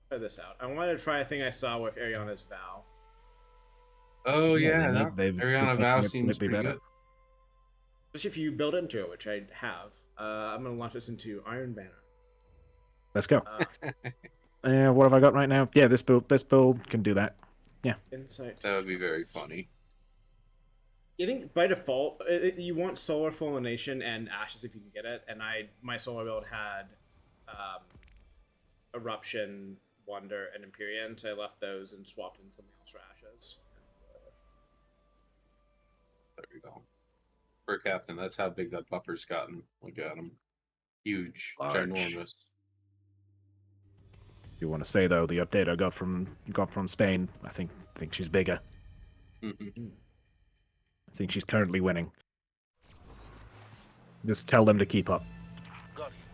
Try this out. I wanted to try a thing I saw with Ariana's Vow. Oh Yeah, yeah, that they've Ariana Vow seems be pretty better. good. Especially if you build into it, which I have. I'm gonna launch this into Iron Banner. Let's go. What have I got right now? Yeah, this build can do that. Yeah. Insight. That would be very funny. I think by default you want Solar Fulmination and Ashes if you can get it, and my solar build had Eruption, Wonder, and Empyrean, so I left those and swapped in something else for Ashes. There we go. For Captain, that's how big that buffer's gotten. Look at him. Huge. Large. Ginormous. You want to say though, the update I got from Spain, I think she's bigger. Mm-hmm. I think she's currently winning. Just tell them to keep up.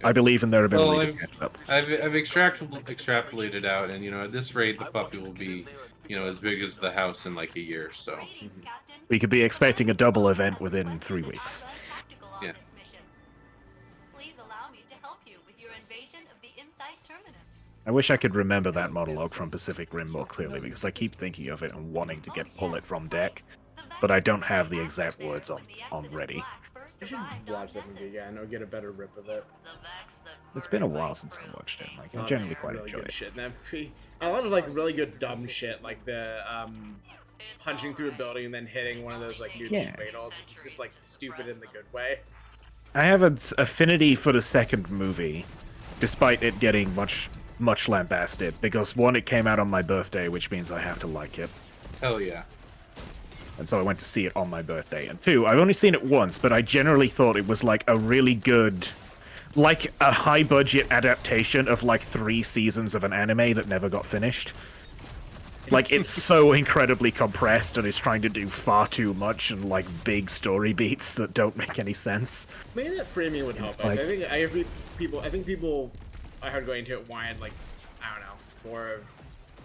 I believe in their ability to catch up. I've extrapolated out, and at this rate, the puppy will be, as big as the house in like a year. So we could be expecting a double event within 3 weeks. Yeah. I wish I could remember that monologue from Pacific Rim more clearly, because I keep thinking of it and wanting to pull it from deck, but I don't have the exact words on ready. I should watch that movie again or get a better rip of it. It's been a while since I watched it. Like, I generally quite really enjoy good it. shit in that movie. A lot of like really good dumb shit, like the punching through a building and then hitting one of those like nudity cradles, which is just like stupid in the good way. I have an affinity for the second movie, despite it getting much lambasted, because one, it came out on my birthday, which means I have to like it. Hell yeah. And so I went to see it on my birthday. And two, I've only seen it once, but I generally thought it was like a really good, like a high-budget adaptation of like 3 seasons of an anime that never got finished. Like, it's so incredibly compressed and it's trying to do far too much and like big story beats that don't make any sense. Maybe that framing would help. Like, I think people I heard going into it wanted like, I don't know, more of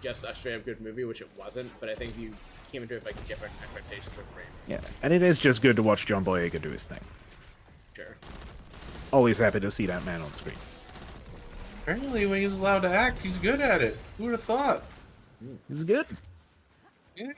just a straight up good movie, which it wasn't. But I think you came into it with like different expectations for framing. Yeah, and it is just good to watch John Boyega do his thing. Sure. Always happy to see that man on screen. Apparently, when he's allowed to act, he's good at it. Who would have thought? He's good. Yeah.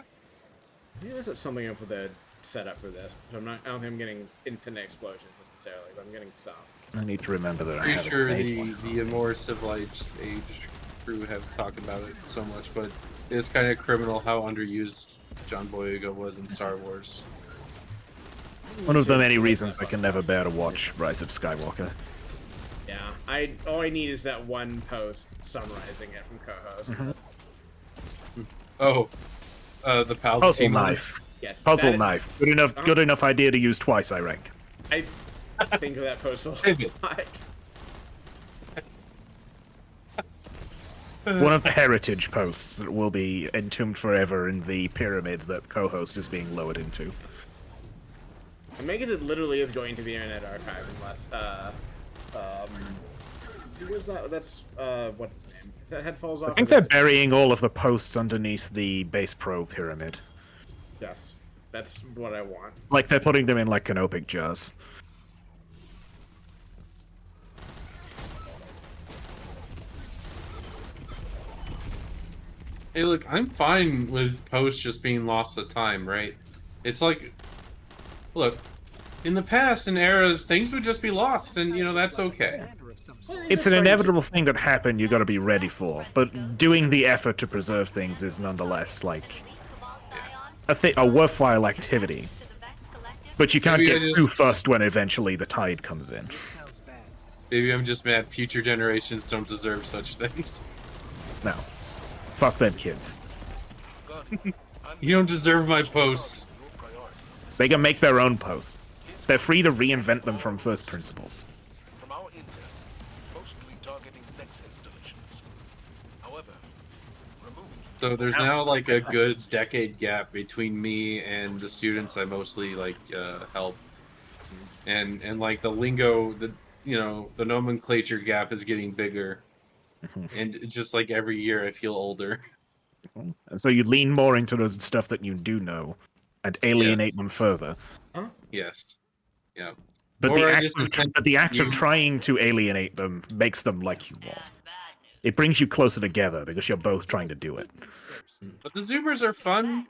Yeah, there's something up with the setup for this. But I don't think I'm getting infinite explosions necessarily, but I'm getting some. I need to remember that. Pretty sure the more civilized age crew have talked about it so much, but it's kind of criminal how underused John Boyega was in Star Wars. One of the many reasons I can never bear to watch Rise of Skywalker. Yeah, all I need is that one post summarizing it from co-host. Oh, the Palpatine puzzle knife. Yes, puzzle knife. Good enough idea to use twice, I rank. I think of that post a lot. One of the heritage posts that will be entombed forever in the pyramid that co-host is being lowered into. I mean, because it literally is going to the Internet Archive unless, where's that? That's, what's his name? Is that head falls off? I think they're burying all of the posts underneath the Base Pro pyramid. Yes, that's what I want. Like, they're putting them in, like, canopic jars. Hey, look, I'm fine with posts just being lost to time, right? It's like, look, in the past, in eras, things would just be lost, and, that's okay. It's an inevitable thing that happened you gotta be ready for, but doing the effort to preserve things is nonetheless, like, a worthwhile activity. But you can't get too fussed when eventually the tide comes in. Maybe I'm just mad future generations don't deserve such things. No. Fuck them kids. You don't deserve my posts. They can make their own posts. They're free to reinvent them from first principles. From our intel, it's mostly targeting next installations. However, so there's now like a good decade gap between me and the students I mostly help, and like the lingo, the nomenclature gap is getting bigger. And just like every year, I feel older. And so you lean more into the stuff that you do know, and alienate them further. Huh? Yes. Yeah. But the act of trying to alienate them makes them like you more. It brings you closer together because you're both trying to do it. But the Zoomers are fun.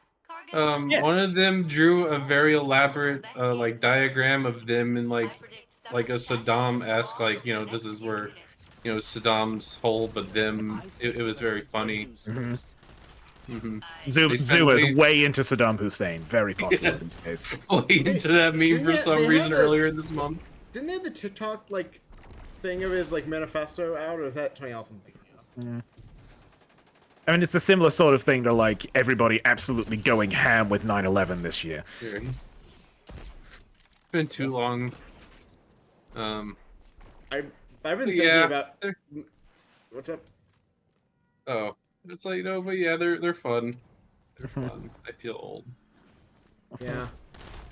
Yeah. One of them drew a very elaborate like diagram of them in like a Saddam-esque, like, you know, this is where, you know, Saddam's hole, but them. It was very funny. They spent Zoomers way into Saddam Hussein. Very popular Yes. these days. way into that meme Didn't for they- some they reason had a- earlier this month. Didn't they have the TikTok like thing of his like manifesto out, or is that something else I'm thinking of? I mean, it's a similar sort of thing to like everybody absolutely going ham with 9/11 this year. It's been too long. I've been thinking Yeah. about what's up. Oh, it's like, you know, but yeah, they're fun. They're fun. I feel old. Yeah,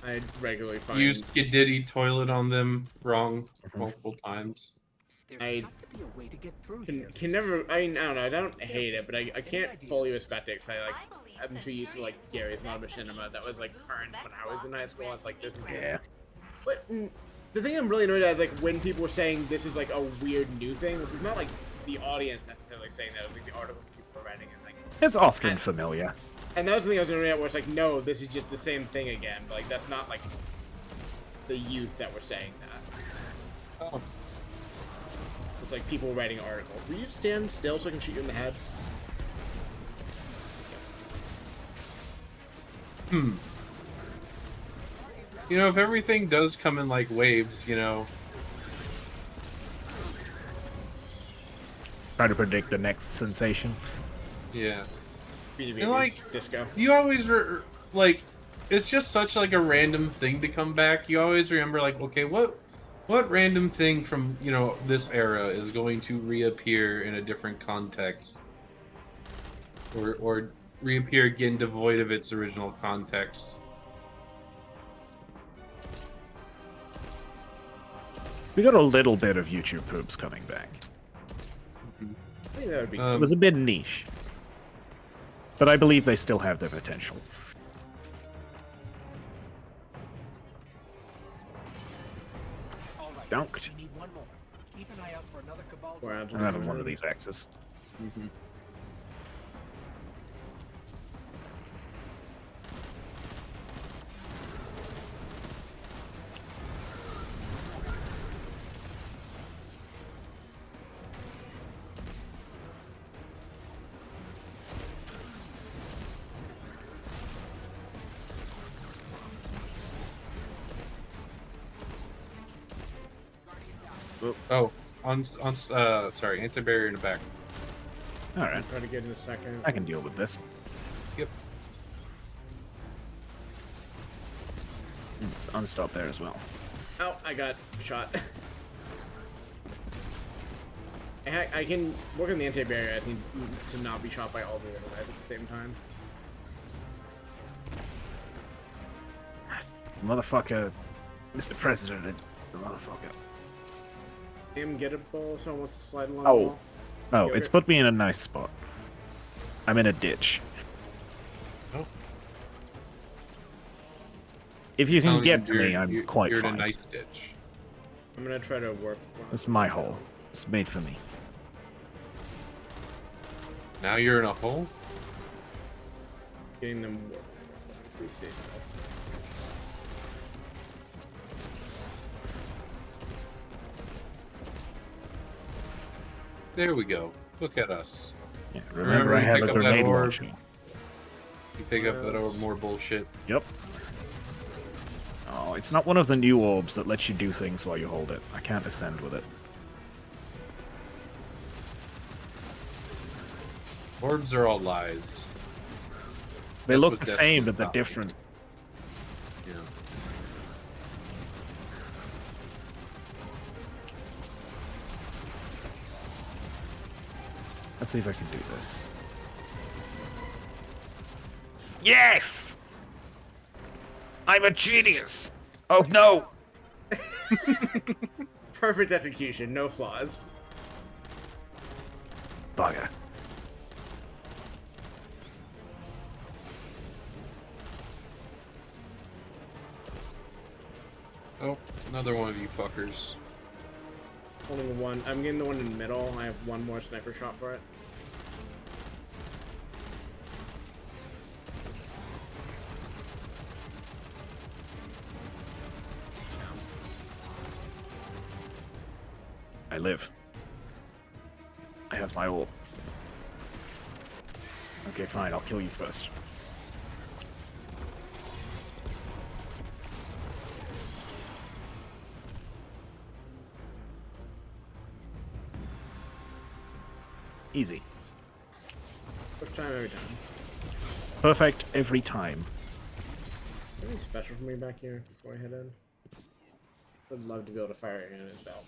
I regularly find Used Skididdy toilet on them wrong multiple times. I got to be a way to get through can never. I mean, I don't know. I don't hate it, but I can't fully respect it. Cause I'm too used to like Gary's Modern Cinema that was like current when I was in high school. It's like this is just. Yeah. But the thing I'm really annoyed at is like when people were saying this is like a weird new thing, which is not like the audience necessarily saying that. It was like the articles people were writing and like. It's often familiar. And that was the thing I was annoyed at, where it's like, no, this is just the same thing again. But, like that's not like the youth that were saying that. Oh. It's like people writing articles. Will you stand still so I can shoot you in the head? You know, if everything does come in like waves, you know. Try to predict the next sensation. Yeah. BDB And, like, disco. You always like, it's just such like a random thing to come back. You always remember like, okay, what random thing from, you know, this era is going to reappear in a different context, or reappear again devoid of its original context. We got a little bit of YouTube poops coming back. I think that would be. It was a bit niche. But I believe they still have their potential. Dunked. We need one more. Keep an eye out for another Cabal. Or I'm having one of these axes. Oh, sorry, anti-barrier in the back. Alright, Try to get in a second. I can deal with this. Yep. Let's unstop there as well. Oh, I got shot. I can work on the anti-barrier. I just need to not be shot by all the other guys at the same time. Motherfucker. Mr. President, the motherfucker. Him gettable. Someone wants to slide along. Oh. The wall. Oh, Yeah, it's okay. put me in a nice spot. I'm in a ditch. Oh. If you can Oh, get to you're- me, I'm you're- quite You're in fine. a nice ditch. I'm gonna try to work. It's my hole. It's made for me. Now you're in a hole? Getting them work. Please stay still. There we go. Look at us. Yeah, remember, I you have pick a up that grenade orb. launcher. You pick up that or more bullshit. Yep. Oh, it's not one of the new orbs that lets you do things while you hold it. I can't ascend with it. Orbs are all lies. They That's look what the Death same, was but they're not. different. Yeah. Let's see if I can do this. Yes! I'm a genius! Oh no! Perfect execution, no flaws. Bugger. Oh, another one of you fuckers. Holding one. I'm getting the one in the middle. I have one more sniper shot for it. I live. I have my ult. Okay, fine. I'll kill you first. Easy. First time every time. Perfect every time. Anything special for me back here before I head in? Would love to be able to fire your hand as well.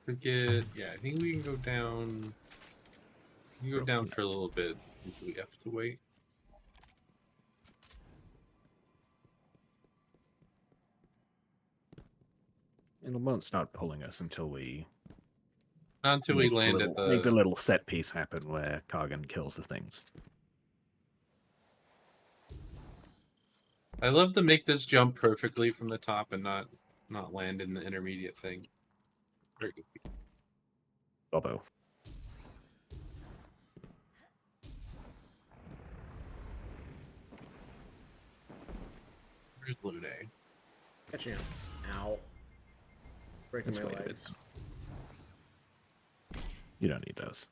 Forget. Yeah, I think we can go down. We can go down for a little bit until we have to wait. It won't start pulling us until we Not until we land at make the the. little set piece happen where Kargan kills the things. I love to make this jump perfectly from the top and not land in the intermediate thing. Very good. Bobo. Where's Blue Day? Catching up. Ow. Breaking Let's my wait a bit. legs. You don't need those.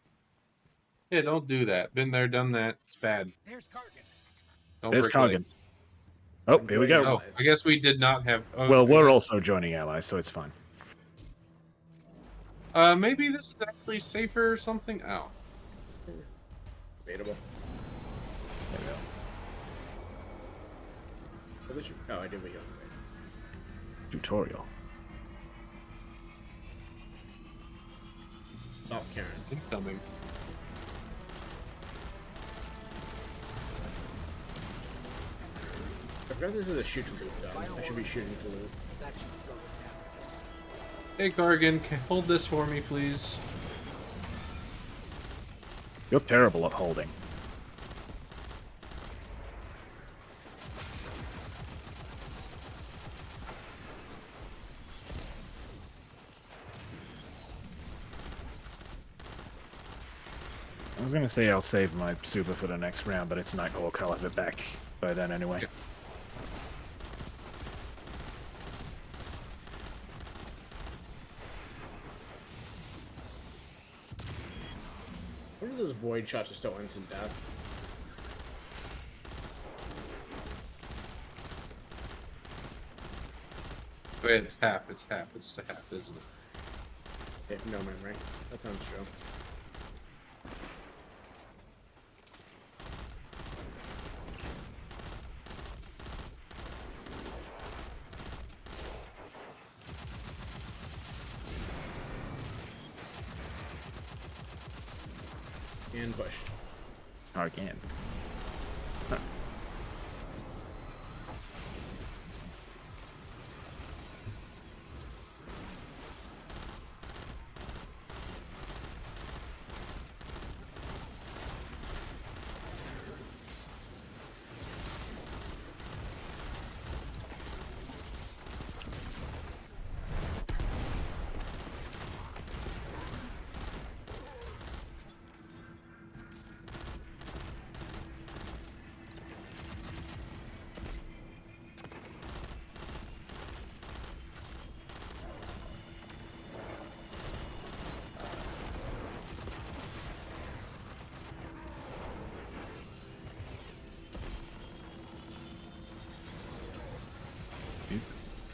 Yeah, don't do that. Been there, done that. It's bad. There's Kargan. Don't There's break Kargan. legs. Oh, here we go. Oh, I guess we did not have. Oh, Well, I we're guess- also joining allies, so it's fine. Maybe this is actually safer or something. Oh, Debatable. There we go. Oh, I did what you wanted. Tutorial. Oh, Karen. incoming. I forgot this is a shoot to loot gun. I should be shooting to loot. That should slow it down. Hey, Gargan, hold this for me, please. You're terrible at holding. I was gonna say I'll save my super for the next round, but it's Nighthawk. I'll have it back by then anyway. Yeah. What are those void shots are still instant death? Wait, it's half. It's half. It's to half, isn't it? If no memory. That sounds true. And push. Again.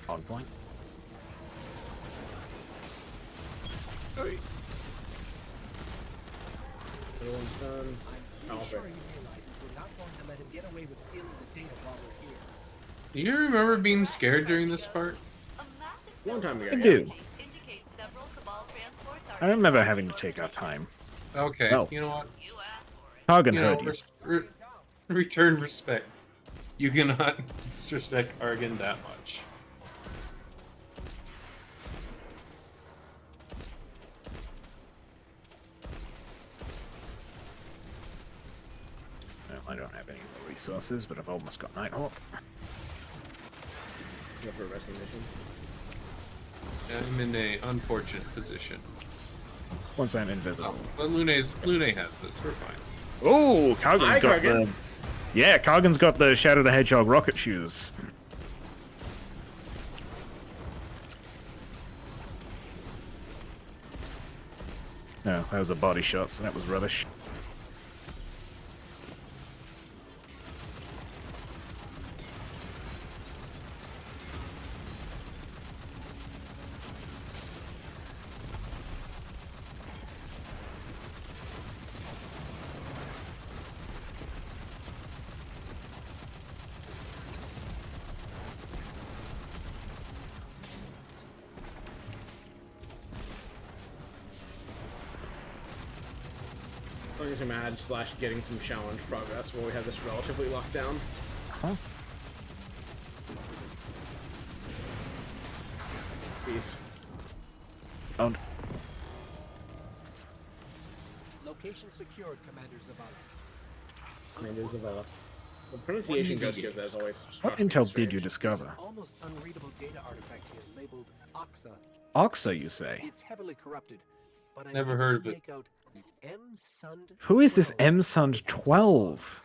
On point. Other one's done. I'm Oh, pretty sure okay. he realizes we're not going to let him get away with stealing the data while we're here. Do you remember being scared during this part? Long time ago. I yeah. do. I remember having to take our time. Okay, No. you know what? Kargan You know, heard you. return respect. You cannot disrespect Kargan that much. Well, I don't have any more resources, but I've almost got Nighthawk. Except for a rescue mission. I'm in a unfortunate position. Once I'm invisible. Oh, but Lune has this. We're fine. Oh, Kargan's Hi, got Kargan. the... Yeah, Kargan's got the Shadow the Hedgehog rocket shoes. No, that was a body shot, so that was rubbish. Looking some ad / getting some challenge progress while we have this relatively locked down. Huh? Peace. Owned. Location secured, Commander Zavala. Commander Zavala. The pronunciation goes good as always. What struck me intel as did you strange. discover? Almost unreadable data artifact here labeled Oxa. Oxa, you say? It's heavily corrupted, but I Never managed heard to of it. make out M-Sund Who is this 12. M-Sund 12?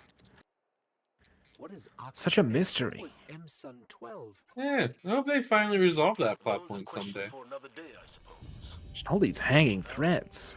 What is Oxa? Such a and mystery. Who is M-Sund 12? Yeah, I hope they finally resolve that plot Those are point questions someday. for another day, I suppose. Just all these hanging threads.